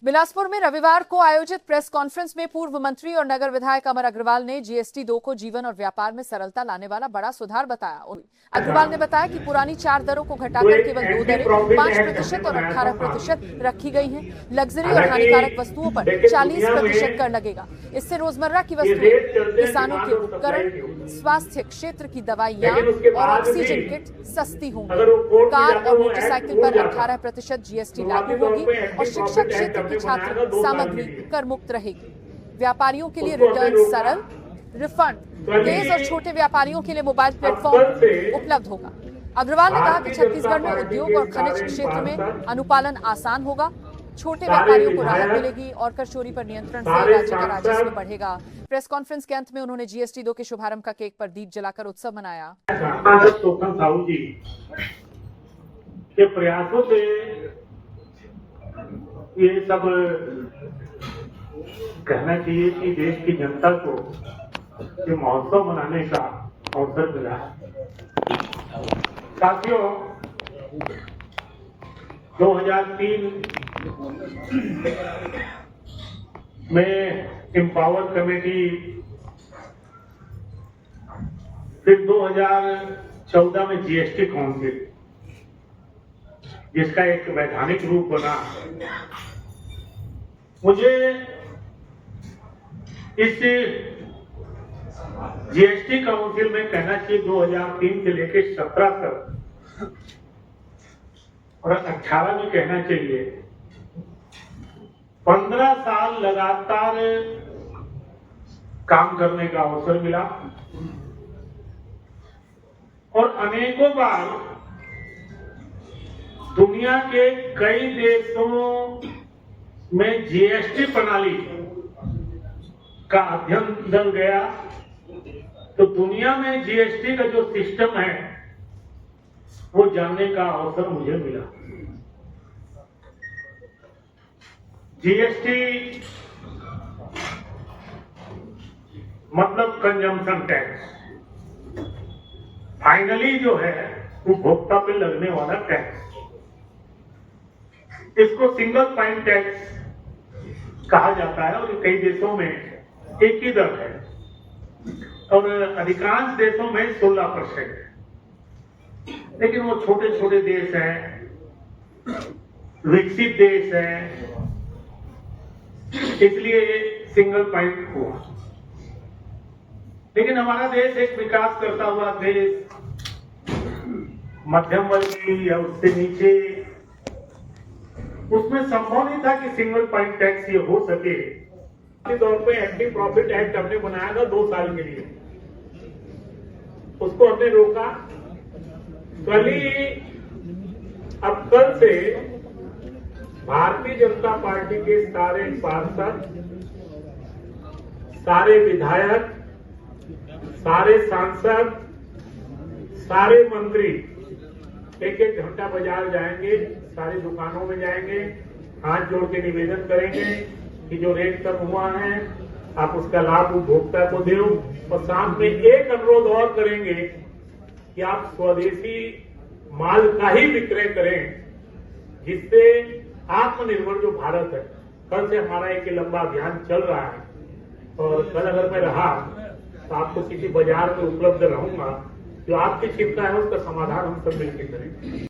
बिलासपुर में रविवार को आयोजित प्रेस कॉन्फ्रेंस में पूर्व मंत्री और नगर विधायक अमर अग्रवाल ने जीएसटी 2 को जीवन और व्यापार में सरलता लाने वाला बड़ा सुधार बताया। अग्रवाल ने बताया कि पुरानी 4 दरों को घटाकर केवल 2 दरें 5% और 18% रखी गई हैं। लग्जरी और हानिकारक वस्तुओं पर 40% कर लगेगा। इससे रोजमर्रा की वस्तुएं, किसानों के उपकरण, स्वास्थ्य क्षेत्र की दवाइयां और ऑक्सीजन किट सस्ती होंगी। कार और मोटरसाइकिल पर 18% जीएसटी लागू होगी और शिक्षा क्षेत्र की छात्र सामग्री कर मुक्त रहेगी। व्यापारियों के लिए रिटर्न सरल, रिफंड तेज और छोटे व्यापारियों के लिए मोबाइल प्लेटफॉर्म उपलब्ध होगा। अग्रवाल ने कहा कि छत्तीसगढ़ में उद्योग और खनिज क्षेत्र में अनुपालन आसान होगा। छोटे व्यापारियों को राहत मिलेगी और कर चोरी पर नियंत्रण से राज्य का राजस्व बढ़ेगा। प्रेस कॉन्फ्रेंस के अंत में उन्होंने जीएसटी 2 के शुभारंभ का केक पर दीप जलाकर उत्सव मनाया। के प्रयासों से ये सब कहना चाहिए कि देश की जनता को ये महोत्सव मनाने का अवसर मिला है। साथियों, 2003 में एम्पावर कमेटी, फिर 2014 में जीएसटी काउंसिल, जिसका एक वैधानिक रूप बना। मुझे इस जीएसटी काउंसिल में कहना चाहिए 2003 से लेकर 17 तक और 18 में कहना चाहिए 15 साल लगातार काम करने का अवसर मिला और अनेकों बार दुनिया के कई देशों में जीएसटी प्रणाली का अध्ययन गया, तो दुनिया में जीएसटी का जो सिस्टम है वो जानने का अवसर मुझे मिला। जीएसटी मतलब कंजम्पशन टैक्स, फाइनली जो है उपभोक्ता पे लगने वाला टैक्स। इसको सिंगल पॉइंट टैक्स कहा जाता है और कई देशों में एक ही दर है और अधिकांश देशों में 16% है। लेकिन वो छोटे छोटे देश हैं, विकसित देश हैं, इसलिए सिंगल पॉइंट हुआ। लेकिन हमारा देश एक विकास करता हुआ देश, मध्यम वर्गीय या उससे नीचे, उसमें संभव नहीं था कि सिंगल पॉइंट टैक्स ये हो सके। के तौर पे एंटी प्रॉफिट एक्ट हमने बनाया था 2 साल के लिए, उसको हमने रोका। अब कल से भारतीय जनता पार्टी के सारे पार्षद, सारे विधायक, सारे सांसद, सारे मंत्री एक घंटा बाजार जाएंगे, सारी दुकानों में जाएंगे, हाथ जोड़ के निवेदन करेंगे कि जो रेट कम हुआ है आप उसका लाभ उपभोक्ता को दो, और साथ में एक अनुरोध और करेंगे कि आप स्वदेशी माल का ही विक्रय करें, जिससे आत्मनिर्भर जो भारत है, कल से हमारा एक लंबा अभियान चल रहा है और कल अगर मैं रहा तो आपको किसी बाजार में उपलब्ध रहूंगा, जो आपकी चिंता है उसका समाधान हम सब मिलकर करेंगे।